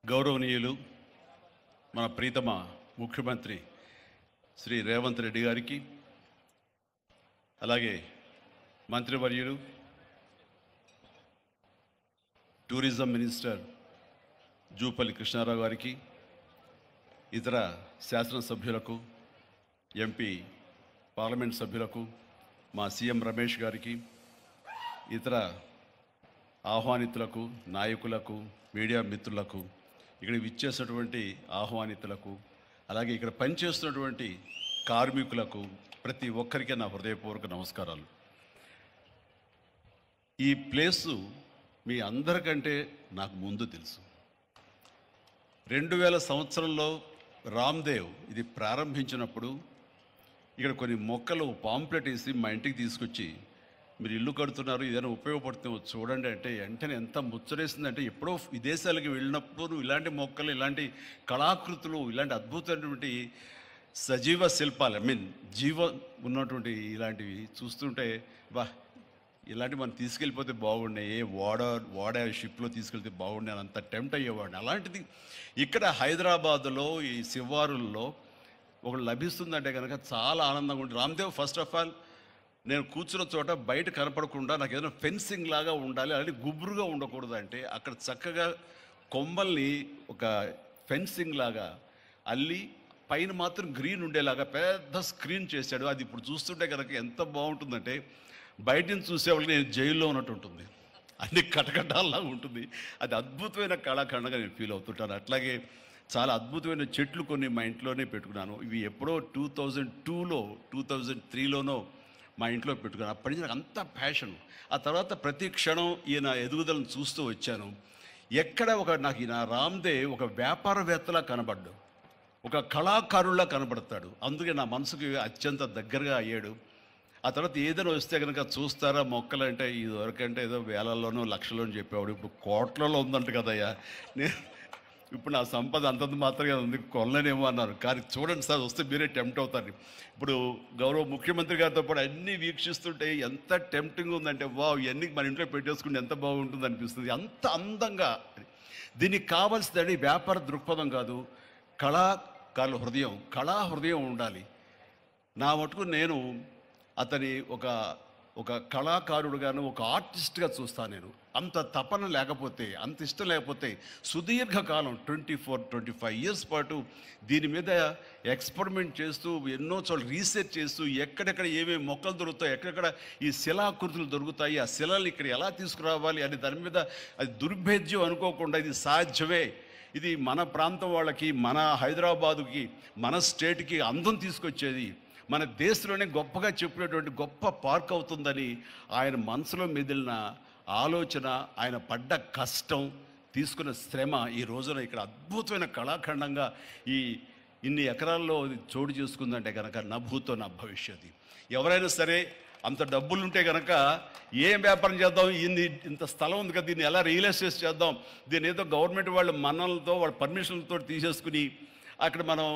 గౌరవనీయులు మన ప్రీతమ ముఖ్యమంత్రి శ్రీ రేవంత్ రెడ్డి గారికి, అలాగే మంత్రివర్యులు టూరిజం మినిస్టర్ జూపల్లి కృష్ణారావు గారికి, ఇతర శాసనసభ్యులకు, ఎంపీ పార్లమెంట్ సభ్యులకు, మా సీఎం రమేష్ గారికి, ఇతర ఆహ్వానితులకు, నాయకులకు, మీడియా మిత్రులకు, ఇక్కడ విచ్చేసినటువంటి ఆహ్వానితులకు, అలాగే ఇక్కడ పనిచేస్తున్నటువంటి కార్మికులకు, ప్రతి ఒక్కరికి నా హృదయపూర్వక నమస్కారాలు. ఈ ప్లేసు మీ అందరికంటే నాకు ముందు తెలుసు. 2000 సంవత్సరంలో రామ్దేవ్ ఇది ప్రారంభించినప్పుడు ఇక్కడ కొన్ని మొక్కలు పాంప్లెట్ వేసి మా ఇంటికి తీసుకొచ్చి, మీరు ఇల్లు కడుతున్నారు, ఏదైనా ఉపయోగపడుతుందో చూడండి అంటే వెంటనే ఎంత ముచ్చరేసిందంటే, ఎప్పుడో విదేశాలకు వెళ్ళినప్పుడు ఇలాంటి మొక్కలు, ఇలాంటి కళాకృతులు, ఇలాంటి అద్భుతమైనటువంటి సజీవ శిల్పాలు, జీవం ఉన్నటువంటి ఇలాంటివి చూస్తుంటే ఇలాంటివి మనం తీసుకెళ్ళిపోతే బాగుండే, వాడ షిప్లో తీసుకెళ్తే బాగుండే అని అంత టెంప్ట్ అయ్యేవాడిని. అలాంటిది ఇక్కడ హైదరాబాదులో ఈ శివారుల్లో ఒకటి లభిస్తుందంటే కనుక చాలా ఆనందంగా ఉంటుంది. రామ్దేవ్ ఫస్ట్ ఆఫ్ ఆల్ నేను కూర్చున్న చోట బయట కనపడకుండా నాకు ఏదైనా ఫెన్సింగ్ లాగా ఉండాలి, అలాంటి గుబురుగా ఉండకూడదు అంటే అక్కడ చక్కగా కొమ్మల్ని ఒక ఫెన్సింగ్ లాగా అల్లి పైన మాత్రం గ్రీన్ ఉండేలాగా పెద్ద స్క్రీన్ చేశాడు. అది ఇప్పుడు చూస్తుంటే కనుక ఎంత బాగుంటుందంటే బయట నుంచి చూసేవాళ్ళకి నేను జైల్లో ఉన్నట్టు ఉంటుంది, అన్ని కటకటాల్లాగా ఉంటుంది. అది అద్భుతమైన కళాఖండగా నేను ఫీల్ అవుతుంటాను. అట్లాగే చాలా అద్భుతమైన చెట్లు కొన్ని మా ఇంట్లోనే పెట్టుకున్నాను. ఇవి ఎప్పుడో 2002లో 2003లోనో మా ఇంట్లో పెట్టుకున్నాను. అప్పటి నుంచి నాకు అంత ప్యాషన్. ఆ తర్వాత ప్రతి క్షణం ఈయన ఎదుగుదలను చూస్తూ వచ్చాను. ఎక్కడ నాకు ఈయన రామ్దేవ్ ఒక వ్యాపారవేత్తలా కనబడ్డు, ఒక కళాకారుల్లా కనబడతాడు. అందుకే నా మనసుకి అత్యంత దగ్గరగా అయ్యాడు. ఆ తర్వాత ఏదైనా వస్తే కనుక చూస్తారా మొక్కలు అంటే, ఇది వరకంటే ఏదో వేలల్లోనో లక్షల్లోనూ చెప్పేవాడు, ఇప్పుడు కోట్లలో ఉందంట కదయ్యా. నేను ఇప్పుడు నా సంపద అంతంత మాత్రమే ఉంది, కొనలేనేమో అన్నారు. కానీ చూడండి సార్, వస్తే మీరే టెంప్ట్ అవుతారు. ఇప్పుడు గౌరవ ముఖ్యమంత్రి గారితో పాటు అన్నీ వీక్షిస్తుంటే ఎంత టెంప్టింగ్ ఉందంటే, ఇవన్నీ మన ఇంట్లో పెట్టేసుకుంటే ఎంత బాగుంటుంది అనిపిస్తుంది. అంత అందంగా దీనికి కావాల్సిందని వ్యాపార దృక్పథం కాదు, కళాకారుల హృదయం, కళా హృదయం ఉండాలి. నా మటుకు నేను అతని ఒక కళాకారుడుగాను, ఒక ఆర్టిస్ట్గా చూస్తాను. నేను అంత తపన లేకపోతే, అంత ఇష్టం లేకపోతే సుదీర్ఘకాలం 24-25 ఇయర్స్ పాటు దీని మీద ఎక్స్పెరిమెంట్ చేస్తూ, ఎన్నో చోట్ల రీసెర్చ్ చేస్తూ, ఎక్కడెక్కడ ఏమేమి మొక్కలు దొరుకుతాయి, ఎక్కడెక్కడ ఈ శిలాకృతులు దొరుకుతాయి, ఆ శిలలు ఇక్కడ ఎలా తీసుకురావాలి అని దాని మీద అది దుర్భేద్యం అనుకోకుండా ఇది సాధ్యమే, ఇది మన ప్రాంతం వాళ్ళకి, మన హైదరాబాదుకి, మన స్టేట్కి అందం తీసుకొచ్చేది, మన దేశంలోనే గొప్పగా చెప్పినటువంటి గొప్ప పార్క్ అవుతుందని ఆయన మనసులో మెదిలిన ఆలోచన, ఆయన పడ్డ కష్టం, తీసుకున్న శ్రమ ఈ రోజున ఇక్కడ అద్భుతమైన కళాఖండంగా ఇన్ని ఎకరాల్లో చోటు చేసుకుందంటే కనుక నా భూతో నా భవిష్యత్తు. ఎవరైనా సరే అంత డబ్బులుంటే కనుక ఏం వ్యాపారం చేద్దాం, ఇంత స్థలం ఉంది కదా, దీన్ని ఎలా రియల్ ఎస్టేట్ చేద్దాం, దీన్ని ఏదో గవర్నమెంట్ వాళ్ళ మన్నలతో వాళ్ళ పర్మిషన్లతో తీసేసుకుని అక్కడ మనం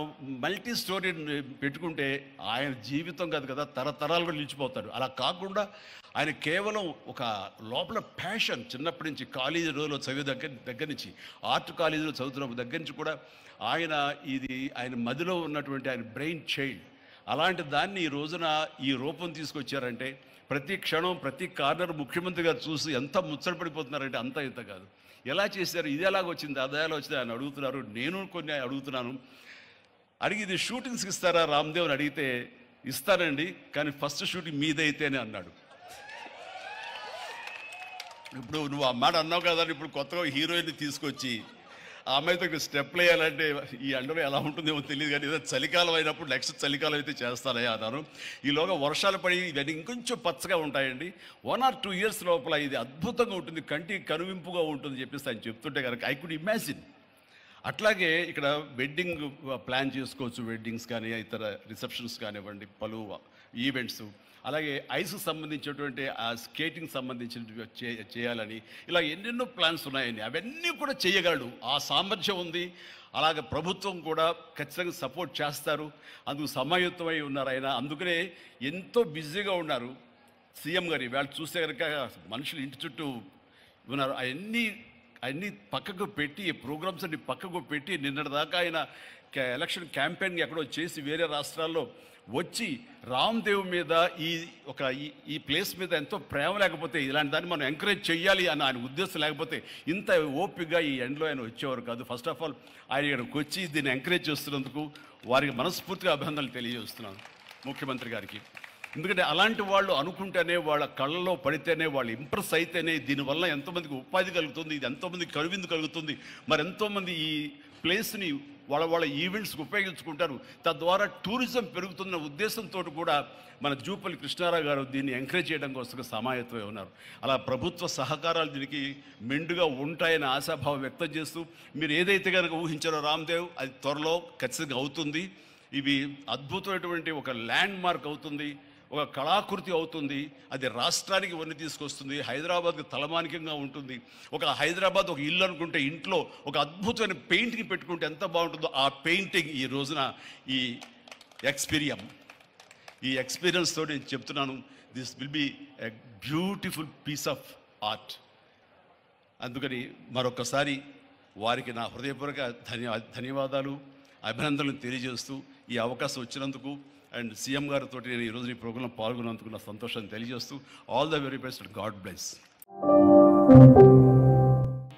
మల్టీ స్టోరీ పెట్టుకుంటే ఆయన జీవితం కాదు కదా, తరతరాలు కూడా నిలిచిపోతాడు. అలా కాకుండా ఆయన కేవలం ఒక లోపల ప్యాషన్, చిన్నప్పటి నుంచి కాలేజీ రోజులో చదివే దగ్గర నుంచి, ఆర్ట్ కాలేజీలో చదువుతున్న దగ్గర నుంచి కూడా ఆయన మదిలో ఉన్నటువంటి ఆయన బ్రెయిన్ చైల్డ్, అలాంటి దాన్ని ఈ రోజున ఈ రూపం తీసుకొచ్చారంటే ప్రతి క్షణం ప్రతి కార్నర్ ముఖ్యమంత్రి గారు చూసి ఎంత ముచ్చటపడిపోతున్నారంటే అంత ఇంత కాదు. ఎలా చేశారు, ఇది ఎలాగ వచ్చింది, అది ఎలా వచ్చింది అని అడుగుతున్నారు. నేను కొన్ని అడుగుతున్నాను. అడిగి ఇది షూటింగ్స్కి ఇస్తారా రామ్దేవ్ అని అడిగితే, ఇస్తానండి కానీ ఫస్ట్ షూటింగ్ మీదైతేనే అన్నాడు. ఇప్పుడు నువ్వు ఆ మాట అన్నావు కదా, ఇప్పుడు కొత్తగా హీరోయిన్ని తీసుకొచ్చి ఆ అమ్మాయితో ఇక్కడ స్టెప్లు వేయాలంటే ఈ ఎండలో ఎలా ఉంటుందేమో తెలియదు, కానీ ఏదో చలికాలం అయినప్పుడు నెక్స్ట్ చలికాలం అయితే చేస్తానయ్యా అన్నాను. ఈలోగా వర్షాలు పడి ఇవన్నీ ఇంకొంచెం పచ్చగా ఉంటాయండి, 1 or 2 years లోపల ఇది అద్భుతంగా ఉంటుంది, కంటికి కనువింపుగా ఉంటుంది చెప్పేసి ఆయన చెప్తుంటే కనుక ఐ కుడ్ ఇమాజిన్. అట్లాగే ఇక్కడ వెడ్డింగ్ ప్లాన్ చేసుకోవచ్చు, వెడ్డింగ్స్ కానీ ఇతర రిసెప్షన్స్ కానివ్వండి, పలు ఈవెంట్స్, అలాగే ఐస్కి సంబంధించినటువంటి ఆ స్కేటింగ్ సంబంధించిన చేయాలని ఇలా ఎన్నెన్నో ప్లాన్స్ ఉన్నాయని అవన్నీ కూడా చేయగలడు, ఆ సామర్థ్యం ఉంది. అలాగే ప్రభుత్వం కూడా ఖచ్చితంగా సపోర్ట్ చేస్తారు, అందుకు సమాయుత్తమై ఉన్నారు ఆయన. అందుకనే ఎంతో బిజీగా ఉన్నారు సీఎం గారి. వాళ్ళు చూస్తే కనుక మనుషులు ఇంటి చుట్టూ ఉన్నారు, అవన్నీ అన్ని పక్కకు పెట్టి ప్రోగ్రామ్స్ అన్ని పక్కకు పెట్టి నిన్నటిదాకా ఆయన ఎలక్షన్ క్యాంపెయిన్ ఎక్కడో చేసి వేరే రాష్ట్రాల్లో వచ్చి రామ్దేవ్ మీద ఈ ప్లేస్ మీద ఎంతో ప్రేమ లేకపోతే ఇలాంటి దాన్ని మనం ఎంకరేజ్ చేయాలి అని ఆయన ఉద్దేశం లేకపోతే ఇంత ఓపికగా ఈ ఎండ్లో ఆయన వచ్చేవారు కాదు. ఫస్ట్ ఆఫ్ ఆల్ ఆయన ఇక్కడికి వచ్చి దీన్ని ఎంకరేజ్ చేస్తున్నందుకు వారికి మనస్ఫూర్తిగా అభినందనలు తెలియజేస్తున్నాను ముఖ్యమంత్రి గారికి. ఎందుకంటే అలాంటి వాళ్ళు అనుకుంటేనే, వాళ్ళ కళ్ళలో పడితేనే, వాళ్ళు ఇంప్రెస్ అయితేనే దీనివల్ల ఎంతోమందికి ఉపాధి కలుగుతుంది, ఇది ఎంతోమందికి కనువిందు కలుగుతుంది. మరి ఎంతోమంది ఈ ప్లేస్ని వాళ్ళ ఈవెంట్స్కి ఉపయోగించుకుంటారు. తద్వారా టూరిజం పెరుగుతున్న ఉద్దేశంతో కూడా మన జూపల్లి కృష్ణారావు గారు దీన్ని ఎంకరేజ్ చేయడం కోసం సమాయత్తమై ఉన్నారు. అలా ప్రభుత్వ సహకారాలు దీనికి మెండుగా ఉంటాయని ఆశాభావం వ్యక్తం చేస్తూ, మీరు ఏదైతే కనుక ఊహించారో రామ్దేవ్ అది త్వరలో ఖచ్చితంగా అవుతుంది. ఇవి అద్భుతమైనటువంటి ఒక ల్యాండ్ మార్క్ అవుతుంది, ఒక కళాకృతి అవుతుంది. అది రాష్ట్రానికి వన్ని తీసుకొస్తుంది, హైదరాబాద్కి తలమానికంగా ఉంటుంది. ఒక హైదరాబాద్ ఒక ఇల్లు అనుకుంటే ఇంట్లో ఒక అద్భుతమైన పెయింటింగ్ పెట్టుకుంటే ఎంత బాగుంటుందో ఆ పెయింటింగ్ ఈ రోజున ఈ ఎక్స్పీరియన్స్తో నేను చెప్తున్నాను, this will be a beautiful piece of art. అందుకని మరొకసారి వారికి నా హృదయపూర్వక ధన్యవాదాలు, అభినందనలు తెలియజేస్తూ ఈ అవకాశం వచ్చినందుకు అండ్ సీఎం గారితో నేను ఈరోజు ఈ ప్రోగ్రాంలో పాల్గొన్నందుకు నా సంతోషాన్ని తెలియజేస్తూ all the very best, God bless.